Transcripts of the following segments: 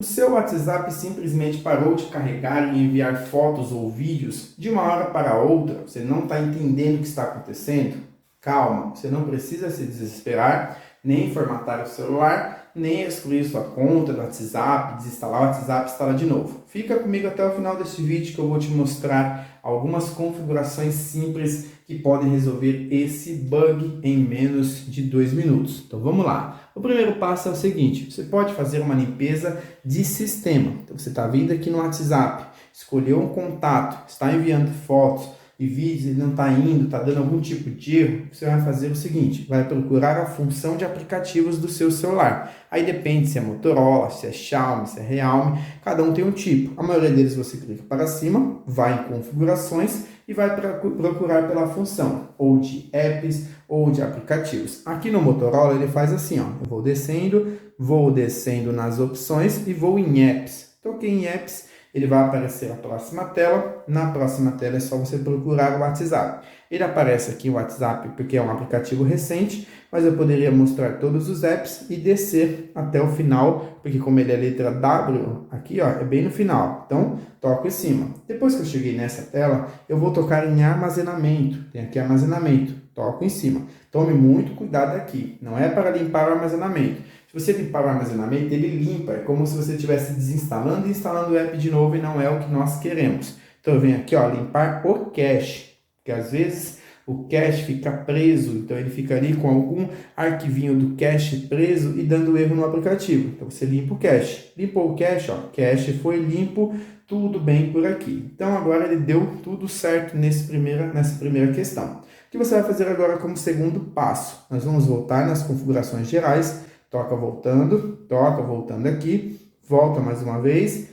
O seu WhatsApp simplesmente parou de carregar e enviar fotos ou vídeos de uma hora para outra? Você não está entendendo o que está acontecendo? Calma, você não precisa se desesperar, nem formatar o celular, nem excluir sua conta do WhatsApp, desinstalar o WhatsApp e instalar de novo. Fica comigo até o final deste vídeo que eu vou te mostrar algumas configurações simples que podem resolver esse bug em menos de 2 minutos. Então vamos lá. O primeiro passo é o seguinte: você pode fazer uma limpeza de sistema. Então você está vindo aqui no WhatsApp, escolheu um contato, está enviando fotos e vídeos, ele não está indo, está dando algum tipo de erro, você vai fazer o seguinte: vai procurar a função de aplicativos do seu celular. Aí depende se é Motorola, se é Xiaomi, se é Realme, cada um tem um tipo. A maioria deles você clica para cima, vai em configurações e vai procurar pela função ou de apps ou de aplicativos. Aqui no Motorola ele faz assim, ó, eu vou descendo nas opções e vou em apps. Toquei em apps, ele vai aparecer a próxima tela. Na próxima tela é só você procurar o WhatsApp. Ele aparece aqui o WhatsApp porque é um aplicativo recente, mas eu poderia mostrar todos os apps e descer até o final, porque como ele é letra W, aqui ó, é bem no final. Então, toco em cima. Depois que eu cheguei nessa tela, eu vou tocar em armazenamento. Tem aqui armazenamento. Toco em cima. Tome muito cuidado aqui. Não é para limpar o armazenamento. Se você limpar o armazenamento, ele limpa. É como se você estivesse desinstalando e instalando o app de novo e não é o que nós queremos. Então eu venho aqui, ó, limpar o cache. Porque às vezes o cache fica preso. Então ele fica ali com algum arquivinho do cache preso e dando erro no aplicativo. Então você limpa o cache. Limpou o cache, ó, cache foi limpo, tudo bem por aqui. Então agora ele deu tudo certo nessa primeira questão. O que você vai fazer agora como segundo passo? Nós vamos voltar nas configurações gerais. Toca voltando aqui, volta mais uma vez,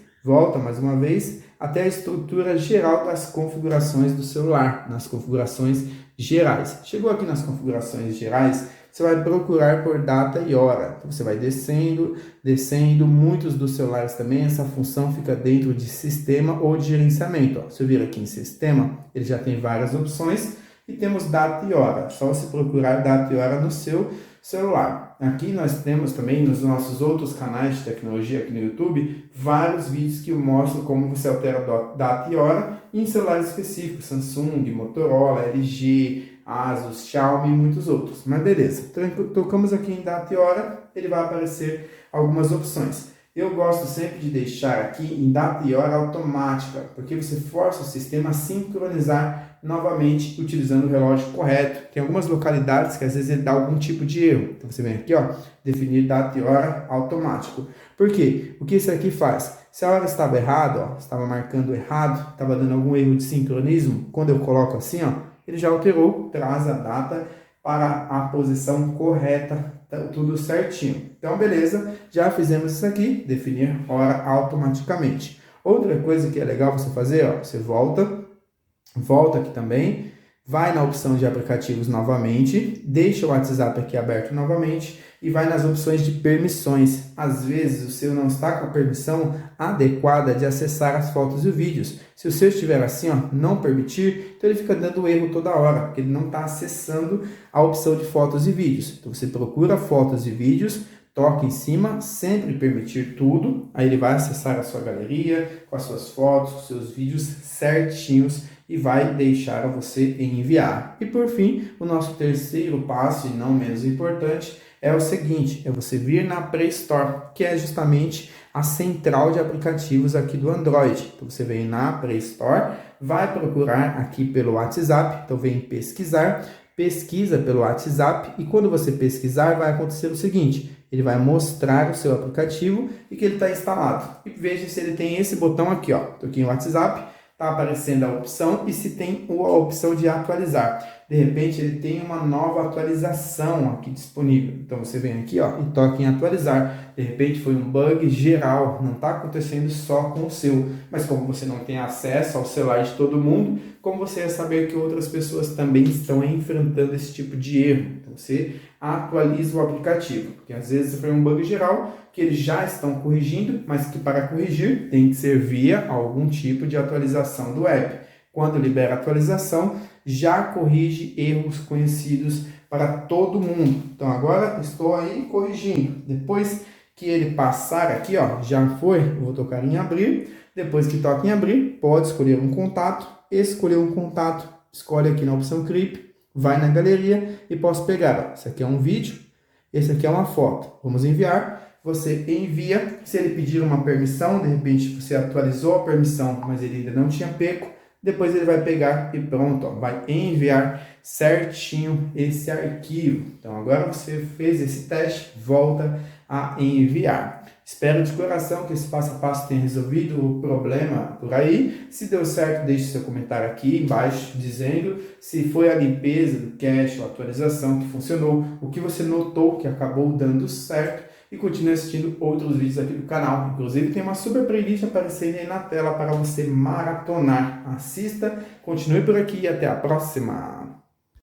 até a estrutura geral das configurações do celular, nas configurações gerais. Chegou aqui nas configurações gerais, você vai procurar por data e hora. Então, você vai descendo, muitos dos celulares também, essa função fica dentro de sistema ou de gerenciamento. Ó, se eu vir aqui em sistema, ele já tem várias opções e temos data e hora. Só você procurar data e hora no seu celular. Aqui nós temos também nos nossos outros canais de tecnologia aqui no YouTube vários vídeos que mostram como você altera data e hora em celulares específicos, Samsung, Motorola, LG, Asus, Xiaomi e muitos outros. Mas beleza, tocamos aqui em data e hora, ele vai aparecer algumas opções. Eu gosto sempre de deixar aqui em data e hora automática, porque você força o sistema a sincronizar novamente utilizando o relógio correto. Tem algumas localidades que às vezes ele dá algum tipo de erro. Então você vem aqui, ó, definir data e hora automático. Por quê? O que isso aqui faz? Se a hora estava errada, ó, estava marcando errado, estava dando algum erro de sincronismo, quando eu coloco assim, ó, ele já alterou, traz a data para a posição correta, tudo certinho. Então, beleza, já fizemos isso aqui, definir hora automaticamente. Outra coisa que é legal você fazer, ó, você volta aqui também, vai na opção de aplicativos novamente, deixa o WhatsApp aqui aberto novamente e vai nas opções de permissões. Às vezes o seu não está com a permissão adequada de acessar as fotos e vídeos. Se o seu estiver assim, ó, não permitir, então ele fica dando erro toda hora, porque ele não está acessando a opção de fotos e vídeos. Então você procura fotos e vídeos, toca em cima, sempre permitir tudo, aí ele vai acessar a sua galeria, com as suas fotos, com seus vídeos certinhos e vai deixar a você enviar. E por fim, o nosso terceiro passo, e não menos importante, é o seguinte: é você vir na Play Store, que é justamente a central de aplicativos aqui do Android. Então você vem na Play Store, vai procurar aqui pelo WhatsApp, então vem pesquisar, pesquisa pelo WhatsApp e quando você pesquisar vai acontecer o seguinte: ele vai mostrar o seu aplicativo e que ele está instalado. E veja se ele tem esse botão aqui, ó, toquei no WhatsApp, está aparecendo a opção e se tem a opção de atualizar. De repente ele tem uma nova atualização aqui disponível. Então você vem aqui, ó, e toca em atualizar. De repente foi um bug geral, não está acontecendo só com o seu. Mas como você não tem acesso ao celular de todo mundo, como você vai saber que outras pessoas também estão enfrentando esse tipo de erro? Então você atualiza o aplicativo, porque às vezes foi um bug geral que eles já estão corrigindo, mas que para corrigir tem que ser via algum tipo de atualização do app. Quando libera a atualização, já corrige erros conhecidos para todo mundo. Então agora estou aí corrigindo. Depois que ele passar aqui, ó, já foi, eu vou tocar em abrir. Depois que toca em abrir, pode escolher um contato, escolhe aqui na opção Clip, vai na galeria e posso pegar, ó, esse aqui é um vídeo, esse aqui é uma foto. Vamos enviar, você envia. Se ele pedir uma permissão, de repente você atualizou a permissão, mas ele ainda não tinha pego, depois ele vai pegar e pronto, ó, vai enviar certinho esse arquivo. Então agora você fez esse teste, volta a enviar. Espero de coração que esse passo a passo tenha resolvido o problema por aí. Se deu certo, deixe seu comentário aqui embaixo dizendo se foi a limpeza do cache ou a atualização que funcionou, o que você notou que acabou dando certo, e continue assistindo outros vídeos aqui do canal. Inclusive tem uma super playlist aparecendo aí na tela para você maratonar. Assista, continue por aqui e até a próxima!